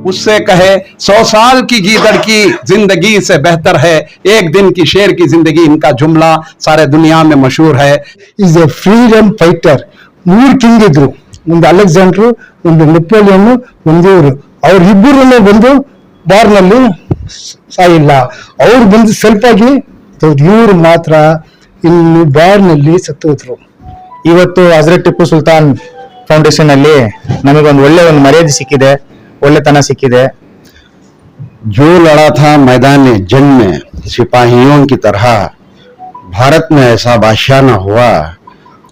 उससे कहे 100 साल की गीदड़ की जिंदगी से बेहतर है एक दिन की शेर की जिंदगी। इनका जुमला सारे दुनिया में मशहूर है। Is A freedom fighter. 3 king ಇದ್ರು, ಒಂದು ಅಲೆಕ್ಸಾಂಡ್ರು, ಒಂದು ನೆಪೋಲಿಯನ್, ಒಂದು ಇವರು. ಅವರಿಬ್ಬರನ್ನು ಬಂದು ಬಾರ್ನಲ್ಲಿ ಸಾಯಿಲ್ಲ, ಅವ್ರು ಬಂದು ಸ್ವಲ್ಪ ಆಗಿ ಇವ್ರು ಮಾತ್ರ ಇನ್ನು ಬಾರ್ನಲ್ಲಿ ಸತ್ತೋದ್ರು. ಇವತ್ತು ಹಜರತ್ ಟಿಪ್ಪು ಸುಲ್ತಾನ್ ಫೌಂಡೇಶನ್ ಅಲ್ಲಿ ನಮಗೊಂದು ಒಳ್ಳೆ ಒಂದು ಮರ್ಯಾದೆ ಸಿಕ್ಕಿದೆ, ಒಳ್ಳೆತನ ಸಿಕ್ಕಿದೆ. जो लड़ा था मैदान जंग में सिपाहियों की तरह, भारत में ऐसा बादशाह न हुआ।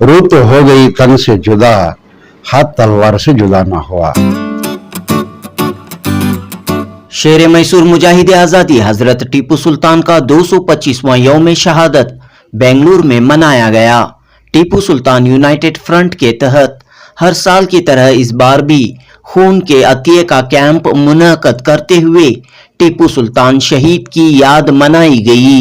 रूह तो हो गई तन से जुदा, हाथ तलवार से जुदा न हुआ। शेर मैसूर मुजाहिद आजादी हजरत टीपू सुल्तान का 225वां यौम शहादत बेंगलुरु में मनाया गया। टीपू सुल्तान यूनाइटेड फ्रंट के तहत हर साल की तरह इस बार भी खून के अतिये का कैंप मुनक़द करते हुए टीपू सुल्तान शहीद की याद मनाई गई।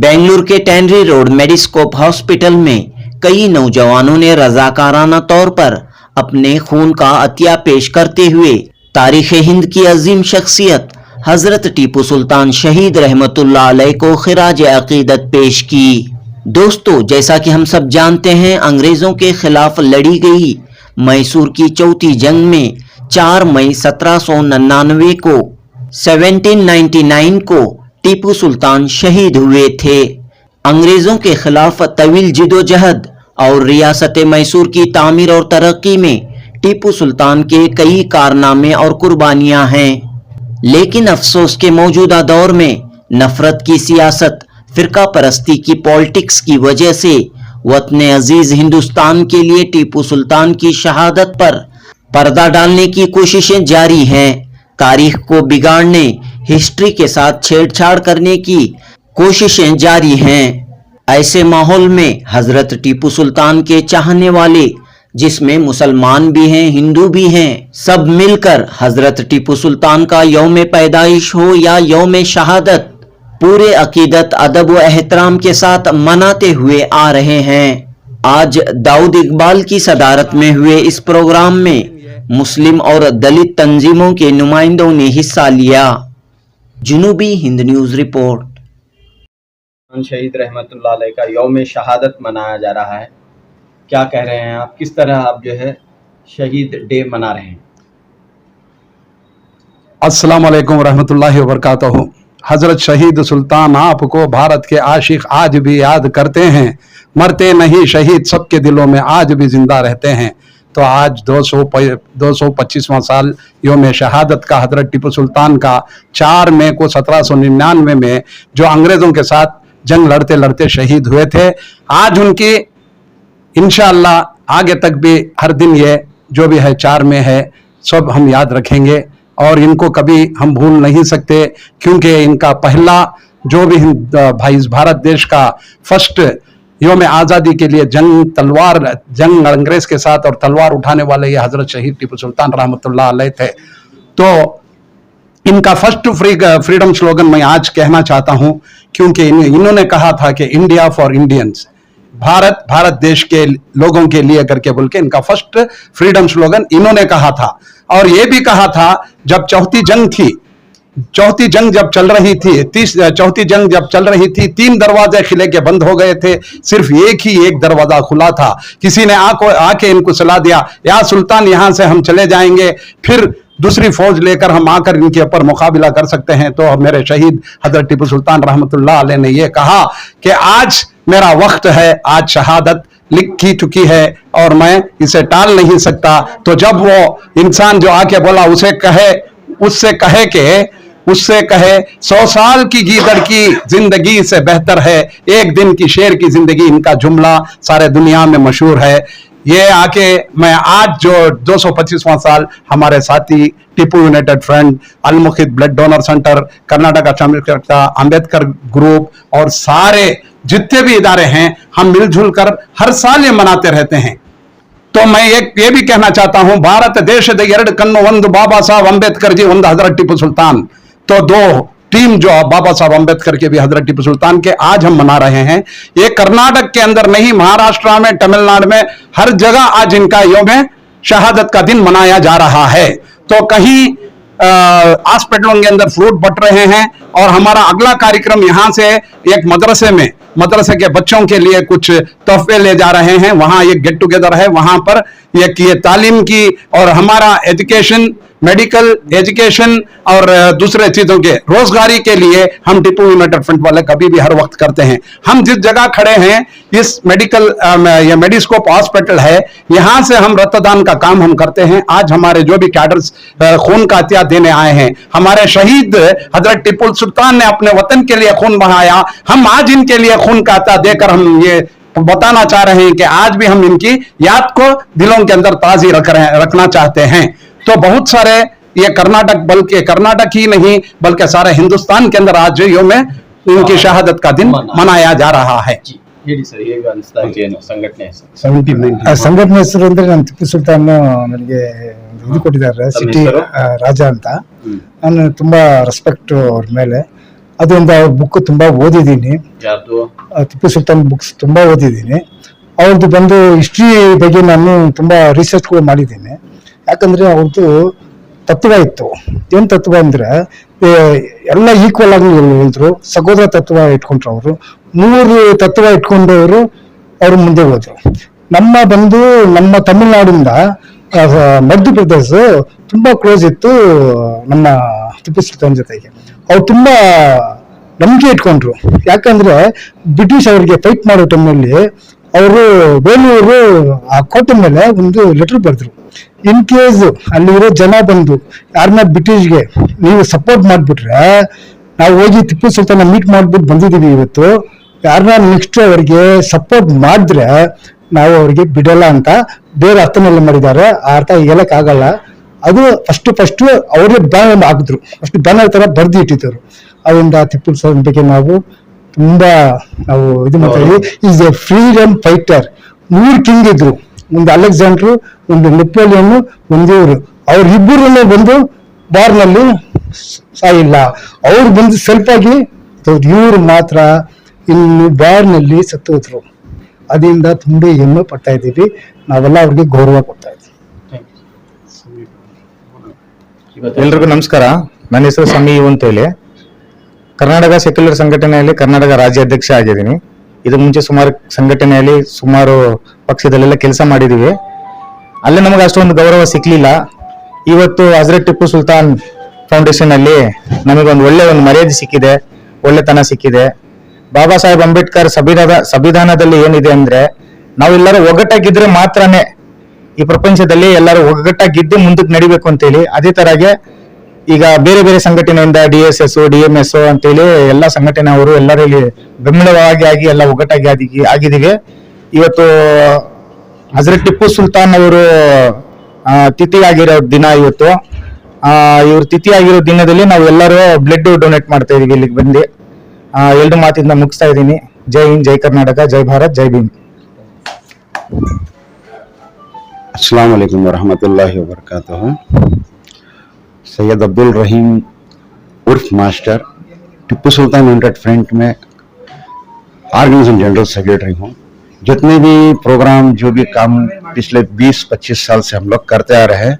बेंगलुरु के टेनरी रोड मेडिस्कोप हॉस्पिटल में कई नौजवानों ने रजाकाराना तौर पर अपने खून का अतिया पेश करते हुए तारीख़ हिंद की अजीम शख्सियत हजरत टीपू सुल्तान शहीद रहमतुल्लाह अलैह को खिराज अकीदत पेश की। दोस्तों, जैसा कि हम सब जानते हैं, अंग्रेजों के खिलाफ लड़ी गई मैसूर की चौथी जंग में 4 मई 1799 को 1799 को टीपू सुल्तान शहीद हुए थे। अंग्रेजों के खिलाफ तवील जिदोजहद और रियासत मैसूर की तामीर और तरक्की में टीपू सुल्तान के कई कारनामे और कुर्बानियां हैं। लेकिन अफसोस के मौजूदा दौर में नफरत की सियासत, फिरका परस्ती की पॉलिटिक्स की वजह से वतन अजीज हिंदुस्तान के लिए टीपू सुल्तान की शहादत पर पर्दा डालने की कोशिशें जारी हैं। तारीख को बिगाड़ने, हिस्ट्री के साथ छेड़छाड़ करने की कोशिशें जारी हैं। ऐसे माहौल में हजरत टीपू सुल्तान के चाहने वाले, जिसमें मुसलमान भी हैं, हिंदू भी हैं, सब मिलकर हजरत टीपू सुल्तान का यौम पैदाइश हो या यौम शहादत पूरे अकीदत, अदब व एहतराम के साथ मनाते हुए आ रहे हैं। आज दाऊद इकबाल की सदारत में हुए इस प्रोग्राम में मुस्लिम और दलित तंजीमों के नुमाइंदों ने हिस्सा लिया। जुनूबी हिंद न्यूज रिपोर्ट। शहीद रहमतुल्लाह अलैह का यौम शहादत मनाया जा रहा है, क्या कह रहे हैं आप? किस तरह आप जो है शहीद डे मना रहे हैं? अस्सलाम वालेकुम रहमतुल्लाहि व बरकातहू। हजरत शहीद सुल्तान आपको भारत के आशिक आज भी याद करते हैं, मरते नहीं शहीद सबके दिलों में आज भी जिंदा रहते हैं। तो आज 225वां साल यौम शहादत का हजरत टीपू सुल्तान का 4 मई को 1799 में जो अंग्रेजों के साथ जंग लड़ते लड़ते शहीद हुए थे, आज उनकी इंशाअल्लाह आगे तक भी हर दिन ये जो भी है 4 मई है सब हम याद रखेंगे और इनको कभी हम भूल नहीं सकते, क्योंकि इनका पहला जो भी भाई इस भारत देश का फर्स्ट यौम आज़ादी के लिए जंग अंग्रेज के साथ और तलवार उठाने वाले ये हजरत शहीद टीपू सुल्तान रहमतुल्लाह अलैह थे। तो इनका फर्स्ट फ्रीडम स्लोगन मैं आज कहना चाहता हूं, क्योंकि इन्होंने कहा था कि इंडिया फॉर इंडियंस, भारत देश के लोगों के लिए करके बोल के इनका फर्स्ट फ्रीडम स्लोगन इन्होंने कहा था। और ये भी कहा था जब चौथी जंग जब चल रही थी 3 दरवाजे खिले के बंद हो गए थे, सिर्फ एक दरवाजा खुला था। किसी ने आके इनको सलाह दिया, या सुल्तान यहां से हम चले जाएंगे, फिर दूसरी फौज लेकर हम आकर इनके ऊपर मुकाबला कर सकते हैं। तो मेरे शहीद हजरत टीपू सुल्तान रहमतुल्लाह अलैह ने यह कहा कि आज मेरा वक्त है, आज शहादत लिखी चुकी है और मैं इसे टाल नहीं सकता। तो जब वो इंसान जो आके बोला उससे कहे 100 साल की गीदड़ की जिंदगी से बेहतर है एक दिन की शेर की जिंदगी। इनका जुमला सारे दुनिया में मशहूर है। ये आके मैं आज जो 225वां साल हमारे साथी टीपू यूनाइटेड फ्रंट, अलमुखिद ब्लड डोनर सेंटर, कर्नाटका चमत्कार अंबेडकर ग्रुप और सारे जितने भी इदारे हैं, हम मिलजुल कर हर साल ये मनाते रहते हैं। तो मैं ये भी कहना चाहता हूं, ಭಾರತ ದೇಶದ 2 ಕಣ್ಣು, ಒಂದು ಬಾಬಾ ಸಾಹೇಬ್ ಅಂಬೇಡ್ಕರ್ जी, ಒಂದು हजरत टीपू सुल्तान। तो 2 टीम जो बाबा साहब अंबेडकर के भी हजरत टिप्पू सुल्तान के आज हम मना रहे हैं। ये कर्नाटक के अंदर नहीं, महाराष्ट्र में, तमिलनाडु में, हर जगह आज इनका यौम शहादत का दिन मनाया जा रहा है। तो कहीं हॉस्पिटलों के अंदर फ्रूट बट रहे हैं और हमारा अगला कार्यक्रम यहाँ से एक मदरसे के बच्चों के लिए कुछ तोहफे ले जा रहे हैं। वहां एक गेट टुगेदर है, वहां पर ये तालीम की और हमारा एजुकेशन, मेडिकल एजुकेशन और दूसरे चीजों के रोजगारी के लिए हम टिप्पू यूनाइटेड फ्रंट वाले कभी भी हर वक्त करते हैं। हम जिस जगह खड़े हैं, इस ये मेडिस्कोप हॉस्पिटल है, यहां से हम रक्तदान का काम हम करते हैं। आज हमारे जो भी कैडर्स खून का अतिया देने आए हैं, हमारे शहीद हजरत टिप्पू सुल्तान ने अपने वतन के लिए खून बहाया, हम आज इनके लिए खून का अतिया देकर हम ये बताना चाह रहे हैं कि आज भी हम इनकी याद को दिलों के अंदर ताजी रखना चाहते हैं। तो बहुत सारे ये कर्नाटक ही नहीं बल्कि सारे हिंदुस्तान के अंदर आज यौम इनकी शहादत का दिन मनाया जा रहा है। ಹೇಳಿ ಸರ್, ಹೇಗೆ ಅನಿಸ್ತಾ ಇದೆ ಏನೋ ಸಂಘಟನೆ ಹೆಸರು? ಸಂಘಟನೆ ಹೆಸರು ಅಂದ್ರೆ ನಾನು ಟಿಪ್ಪು ಸುಲ್ತಾನ್ ನನಗೆ ಇದು ಕೊಟ್ಟಿದ್ದಾರೆ, ಸಿಟಿ ರಾಜ ಅಂತ. ನಾನು ತುಂಬಾ ರೆಸ್ಪೆಕ್ಟ್ ಅವ್ರ ಮೇಲೆ. ಅದೊಂದು ಅವ್ರ ಬುಕ್ ತುಂಬಾ ಓದಿದ್ದೀನಿ, ಯಾರ್ದು? ಟಿಪ್ಪು ಸುಲ್ತಾನ್ ಬುಕ್ಸ್ ತುಂಬಾ ಓದಿದ್ದೀನಿ. ಅವ್ರದ್ದು ಬಂದು ಹಿಸ್ಟ್ರಿ ಬಗ್ಗೆ ನಾನು ತುಂಬಾ ರಿಸರ್ಚ್ ಕೂಡ ಮಾಡಿದ್ದೀನಿ. ಯಾಕಂದ್ರೆ ಅವ್ರದ್ದು ತತ್ವ ಇತ್ತು. ಏನ್ ತತ್ವ ಅಂದ್ರೆ ಎಲ್ಲ ಈಕ್ವಲ್ ಆಗಿ ಹೇಳಿದ್ರು, ಸಹೋದರ ತತ್ವ ಇಟ್ಕೊಂಡ್ರು. ಅವರು 3 ತತ್ವ ಇಟ್ಕೊಂಡವರು ಅವ್ರು ಮುಂದೆ ಹೋದ್ರು. ನಮ್ಮ ತಮಿಳುನಾಡಿಂದ ಮಧ್ಯಪ್ರದೇಶ ತುಂಬಾ ಕ್ಲೋಸ್ ಇತ್ತು ನಮ್ಮ ಟಿಪ್ಪು ಸುಲ್ತಾನ್ ಜೊತೆಗೆ. ಅವ್ರು ತುಂಬಾ ನಂಬಿಕೆ ಇಟ್ಕೊಂಡ್ರು. ಯಾಕಂದ್ರೆ ಬ್ರಿಟಿಷ್ ಅವರಿಗೆ ಫೈಟ್ ಮಾಡೋ ಟೈಮ್ನಲ್ಲಿ ಅವರು ಬೇಲೂರು ಆ ಕೋಟೆ ಮೇಲೆ ಒಂದು ಲೆಟರ್ ಬರೆದ್ರು. ಇನ್ ಕೇಸ್ ಅಲ್ಲಿರೋ ಜನ ಬಂದು ಯಾರನ್ನ ಬ್ರಿಟಿಷ್ಗೆ ನೀವು ಸಪೋರ್ಟ್ ಮಾಡ್ಬಿಟ್ರೆ, ನಾವು ಹೋಗಿ ಟಿಪ್ಪು ಸುಲ್ತಾನ ಮೀಟ್ ಮಾಡ್ಬಿಟ್ಟು ಬಂದಿದ್ದೀವಿ ಇವತ್ತು, ಯಾರನ್ನ ನೆಕ್ಸ್ಟ್ ಅವರಿಗೆ ಸಪೋರ್ಟ್ ಮಾಡಿದ್ರೆ ನಾವು ಅವ್ರಿಗೆ ಬಿಡಲ್ಲ ಅಂತ ಬೇರೆ ಅರ್ಥನೆಲ್ಲ ಮಾಡಿದ್ದಾರೆ. ಆ ಅರ್ಥ ಹೇಳಕ್ ಆಗಲ್ಲ. ಅದು ಫಸ್ಟ್ ಅವರೇ ಬ್ಯಾನ್ ಹಾಕಿದ್ರು. ಫಸ್ಟ್ ಬ್ಯಾನರ್ ತರ ಬರ್ದು ಇಟ್ಟಿದ್ರು. ಅದರಿಂದ ಟಿಪ್ಪು ಸುಲ್ತಾನ್ ಬಗ್ಗೆ ನಾವು ತುಂಬಾ ಇದು ಮಾತಾಡಿ. Is A freedom fighter. 3 king ಇದ್ರು, ಒಂದು ಅಲೆಕ್ಸಾಂಡ್ರು, ಒಂದು ನೆಪೋಲಿಯನ್, ಒಂದು ಇವರು. ಅವ್ರಿಬ್ಬರನ್ನು ಬಂದು ಬಾರ್ನಲ್ಲಿ ಸಾಯಿಲ್ಲ. ಅವ್ರು ಬಂದು ಸೆಲ್ಫ್ ಆಗಿ ಇವ್ರು ಮಾತ್ರ ಇಲ್ಲಿ ಬಾರ್ನಲ್ಲಿ ಸತ್ತೋದ್ರು. ಅದರಿಂದ ತುಂಬಾ ಹೆಮ್ಮೆ ಪಡ್ತಾ ಇದ್ದೀವಿ. ನಾವೆಲ್ಲ ಅವ್ರಿಗೆ ಗೌರವ ಕೊಡ್ತಾ ಇದ್ದೀವಿ. ಎಲ್ರಿಗೂ ನಮಸ್ಕಾರ. ನನ್ನ ಹೆಸರು ಸಮಿ ಅಂತ ಹೇಳಿ. ಕರ್ನಾಟಕ ಸೆಕ್ಯುಲರ್ ಸಂಘಟನೆಯಲ್ಲಿ ಕರ್ನಾಟಕ ರಾಜ್ಯಾಧ್ಯಕ್ಷ ಆಗಿದ್ದೀನಿ. ಇದು ಮುಂಚೆ ಸುಮಾರು ಪಕ್ಷದಲ್ಲೆಲ್ಲ ಕೆಲಸ ಮಾಡಿದೀವಿ. ಅಲ್ಲಿ ನಮಗೆ ಅಷ್ಟೊಂದು ಗೌರವ ಸಿಕ್ಲಿಲ್ಲ. ಇವತ್ತು ಹಜರತ್ ಟಿಪ್ಪು ಸುಲ್ತಾನ್ ಫೌಂಡೇಶನ್ ಅಲ್ಲಿ ನಮಗೊಂದು ಒಳ್ಳೆ ಮರ್ಯಾದೆ ಸಿಕ್ಕಿದೆ, ಒಳ್ಳೆತನ ಸಿಕ್ಕಿದೆ. ಬಾಬಾ ಸಾಹೇಬ್ ಅಂಬೇಡ್ಕರ್ ಸಂವಿಧಾನದಲ್ಲಿ ಏನಿದೆ ಅಂದ್ರೆ, ನಾವೆಲ್ಲರೂ ಒಗ್ಗಟ್ಟಾಗಿದ್ರೆ ಮಾತ್ರನೇ ಈ ಪ್ರಪಂಚದಲ್ಲಿ ಎಲ್ಲರೂ ಒಗ್ಗಟ್ಟಾಗಿದ್ದು ಮುಂದಕ್ಕೆ ನಡಿಬೇಕು ಅಂತೇಳಿ. ಅದೇ ತರಗೆ ಈಗ ಬೇರೆ ಬೇರೆ ಸಂಘಟನೆಯಿಂದ DSS, DMS ಅಂತೇಳಿ ಎಲ್ಲ ಸಂಘಟನೆ ಅವರು ಎಲ್ಲರಲ್ಲಿ ಬೆಂಬಲವಾಗಿ ಎಲ್ಲ ಒಗ್ಗಟ್ಟಾಗಿ ಆಗಿದ್ದೀವಿ. ಇವತ್ತು ಹಜರತ್ ಟಿಪ್ಪು ಸುಲ್ತಾನ್ ಅವರು ತಿಥಿ ಆಗಿರೋ ದಿನ ಇವತ್ತು. ಇವ್ರ ತಿಥಿ ಆಗಿರೋ ದಿನದಲ್ಲಿ ನಾವು ಎಲ್ಲರೂ ಬ್ಲಡ್ ಡೊನೇಟ್ ಮಾಡ್ತಾ ಇದೀವಿ ಇಲ್ಲಿಗೆ ಬಂದು. 2 ಮಾತಿಂದ ಮುಗಿಸ್ತಾ ಇದ್ದೀನಿ. ಜೈ ಹಿಂದ್, ಜೈ ಕರ್ನಾಟಕ, ಜೈ ಭಾರತ್, ಜೈ ಭೀಮ್. अस्सलाम वालेकुम वरहमतुल्लाहि वबरकातुहू। सैयद अब्दुल रहीम उर्फ मास्टर, टिप्पू सुल्तान यूनाइटेड फ्रंट में ऑर्गेनाइजेशन जनरल सेक्रेटरी हूँ। जितने भी प्रोग्राम, जो भी काम पिछले 20-25 साल से हम लोग करते आ रहे हैं,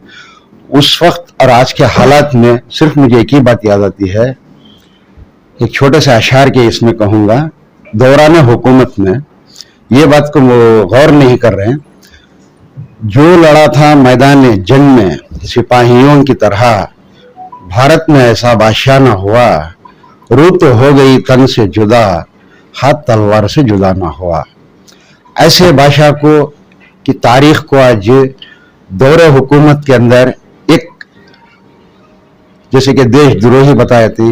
उस वक्त और आज के हालात में सिर्फ मुझे एक ही बात याद आती है। एक छोटे से अशार के इसमें कहूँगा, दौरान हुकूमत में ये बात को वो गौर नहीं कर रहे हैं। जो लड़ा था मैदान जंग में सिपाहियों की तरह, भारत में ऐसा बादशाह न हुआ, रूह तो हो गई तन से जुदा, हाथ तलवार से जुदा ना हुआ। ऐसे बादशाह को की तारीख को आज दौरे हुकूमत के अंदर एक जैसे कि देशद्रोही बताए थे,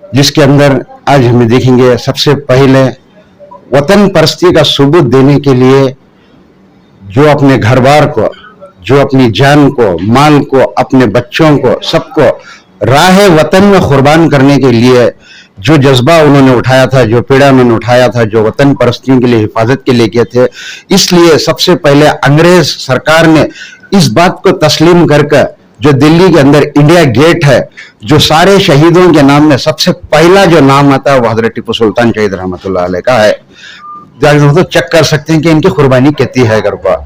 जिसके अंदर आज हमें देखेंगे सबसे पहले वतन परस्ती का सबूत देने के लिए जो अपने घर बार को, जो अपनी जान को, माल को, अपने बच्चों को, सबको राह वतन में कुर्बान करने के लिए जो जज्बा उन्होंने उठाया था, जो पीड़ा उन्होंने उठाया था, जो वतन परस्तियों के लिए, हिफाजत के लिए किए थे, इसलिए सबसे पहले अंग्रेज सरकार ने इस बात को तस्लीम करके जो दिल्ली के अंदर इंडिया गेट है, जो सारे शहीदों के नाम में सबसे पहला जो नाम आता है वो हजरत टीपू सुल्तान शहीद रहमतुल्लाह अलैह का है। तो चेक कर सकते हैं कि इनकी कुर्बानी कितनी है घर पर।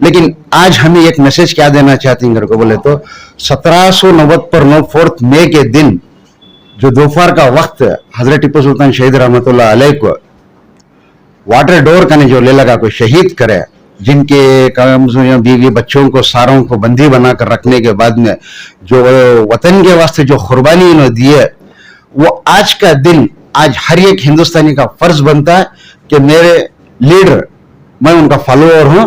लेकिन आज हमें एक मैसेज क्या देना चाहते हैं घर को बोले तो 1790 पर 4 मई के दिन जो दोपहर का वक्त हजरत टीपू सुल्तान शहीद रहमतुल्लाह अलैह को वाटर डोर का जो ले लगा कोई शहीद करे, जिनके बीवी बच्चों को सारों को बंदी बनाकर रखने के बाद में जो वतन के वास्ते जो कुर्बानी इन्होंने दी है, वो आज का दिन आज हर एक हिंदुस्तानी का फर्ज बनता है कि मेरे लीडर, मैं उनका फॉलोअर हूं,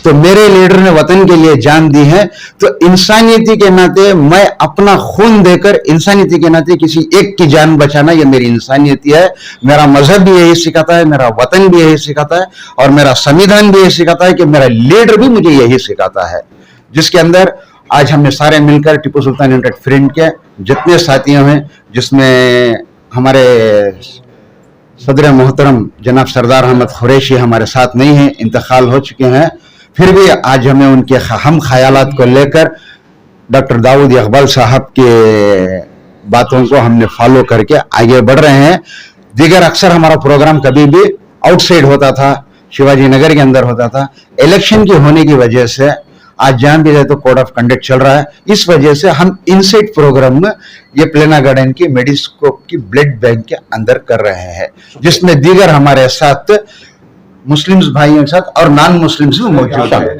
तो मेरे लीडर ने वतन के लिए जान दी है, तो इंसानियती के नाते मैं अपना खून देकर इंसानियती के नाते किसी एक की जान बचाना ये मेरी इंसानियती है। मेरा मजहब भी यही सिखाता है, मेरा वतन भी यही सिखाता है और मेरा संविधान भी यही सिखाता है कि मेरा लीडर भी मुझे यही सिखाता है। जिसके अंदर आज हमने सारे मिलकर टीपू सुल्तान यूनाइटेड फ्रंट के जितने साथियों हैं, जिसमें हमारे सदर मोहतरम जनाब सरदार अहमद कुरैशी हमारे साथ नहीं है, इंतकाल हो चुके हैं, फिर भी आज हमें उनके हम ख्यालात को लेकर डॉक्टर दाऊद इकबाल साहब के बातों को हमने फॉलो करके आगे बढ़ रहे हैं। दीगर अक्सर हमारा प्रोग्राम कभी भी आउटसाइड होता था, शिवाजी नगर के अंदर होता था। इलेक्शन की होने की वजह से आज जहां भी जाए तो कोड ऑफ कंडक्ट चल रहा है, इस वजह से हम इनसाइड प्रोग्राम में ये प्लेना गार्डन की मेडिस्कोप की ब्लड बैंक के अंदर कर रहे हैं, जिसमें दीगर हमारे साथ मुस्लिम्स भाइयों के साथ और नॉन मुस्लिम्स भी मौजूद है।